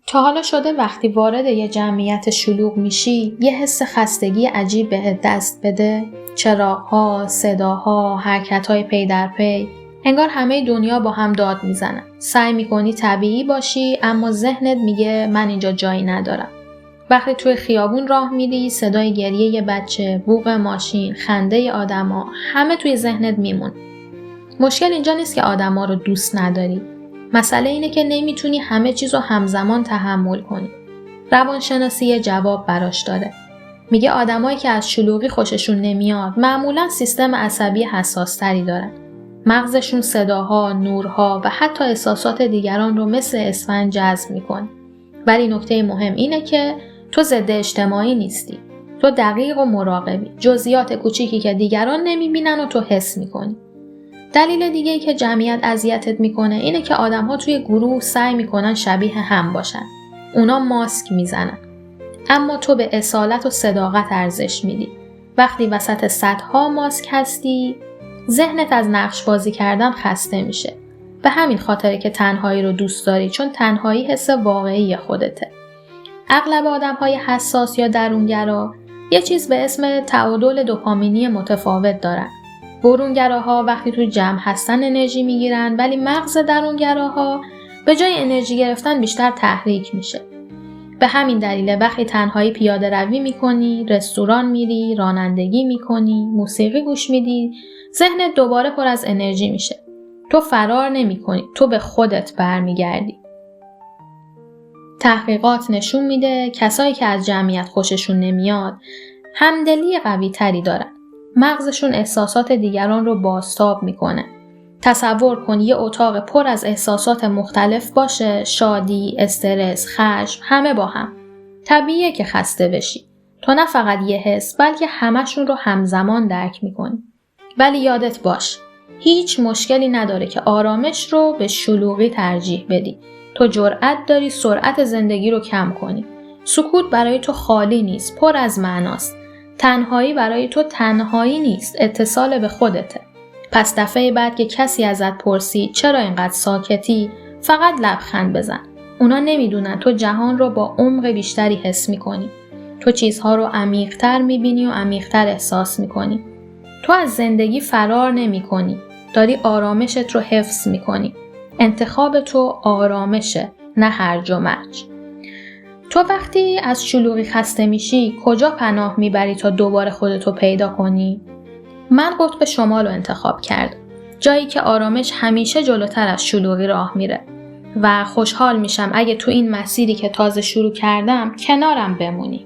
تا حالا شده وقتی وارد یه جمعیت شلوغ میشی یه حس خستگی عجیب بهت دست بده؟ چراغ‌ها، صداها، حرکت‌های پی در پی، انگار همه دنیا با هم داد میزنن. سعی میکنی طبیعی باشی اما ذهنت میگه من اینجا جایی ندارم. وقتی توی خیابون راه میری صدای گریه یه بچه، بوق ماشین، خنده آدما همه توی ذهنت میمون. مشکل اینجا نیست که آدما رو دوست نداری. مسئله اینه که نمیتونی همه چیز رو همزمان تحمل کنی. روانشناسی یه جواب براش داره. میگه آدمایی که از شلوغی خوششون نمیاد معمولاً سیستم عصبی حساس‌تری دارن. مغزشون صداها، نورها و حتی احساسات دیگران رو مثل اسفنج جذب میکنه. ولی نکته مهم اینه که تو ضد اجتماعی نیستی. تو دقیق و مراقبی. جزئیات کوچیکی که دیگران نمیبینن و تو حس میکنی. دلیل دیگه‌ای که جمعیت اذیتت میکنه اینه که آدم‌ها توی گروه سعی میکنن شبیه هم باشن. اونا ماسک میزنن. اما تو به اصالت و صداقت ارزش میدی. وقتی وسط صدها ماسک هستی، ذهنت از نقش بازی کردن خسته میشه. به همین خاطره که تنهایی رو دوست داری، چون تنهایی حس واقعی خودته. اغلب آدم‌های حساس یا درونگرا یه چیز به اسم تعادل دوپامینی متفاوت دارن. برونگراها وقتی تو جمع هستن انرژی میگیرن، ولی مغز درونگراها به جای انرژی گرفتن بیشتر تحریک میشه. به همین دلیله وقتی تنهایی پیاده روی میکنی، رستوران میری، رانندگی میکنی، موسیقی گوش میدی، ذهنت دوباره پر از انرژی میشه. تو فرار نمیکنی، تو به خودت برمیگردی. تحقیقات نشون میده کسایی که از جمعیت خوششون نمیاد همدلی قوی تری دارن. مغزشون احساسات دیگران رو بازتاب میکنه. تصور کن یه اتاق پر از احساسات مختلف باشه، شادی، استرس، خشم، همه با هم. طبیعیه که خسته بشی. تو نه فقط یه حس بلکه همشون رو همزمان درک میکنی. ولی یادت باش، هیچ مشکلی نداره که آرامش رو به شلوغی ترجیح بدی. تو جرأت داری سرعت زندگی رو کم کنی. سکوت برای تو خالی نیست، پر از معناست. تنهایی برای تو تنهایی نیست، اتصال به خودته. پس دفعه بعد که کسی ازت پرسید چرا اینقدر ساکتی، فقط لبخند بزن. اونا نمیدونن تو جهان رو با عمق بیشتری حس میکنی. تو چیزها رو عمیق‌تر میبینی و عمیق‌تر احساس میکنی. تو از زندگی فرار نمیکنی. داری آرامشت رو حفظ میکنی. انتخاب تو آرامشه، نه هرج و مرج. تو وقتی از شلوغی خسته میشی کجا پناه میبری تا دوباره خودتو پیدا کنی؟ من قطب شمال رو انتخاب کردم. جایی که آرامش همیشه جلوتر از شلوغی راه میره و خوشحال میشم اگه تو این مسیری که تازه شروع کردم کنارم بمونی.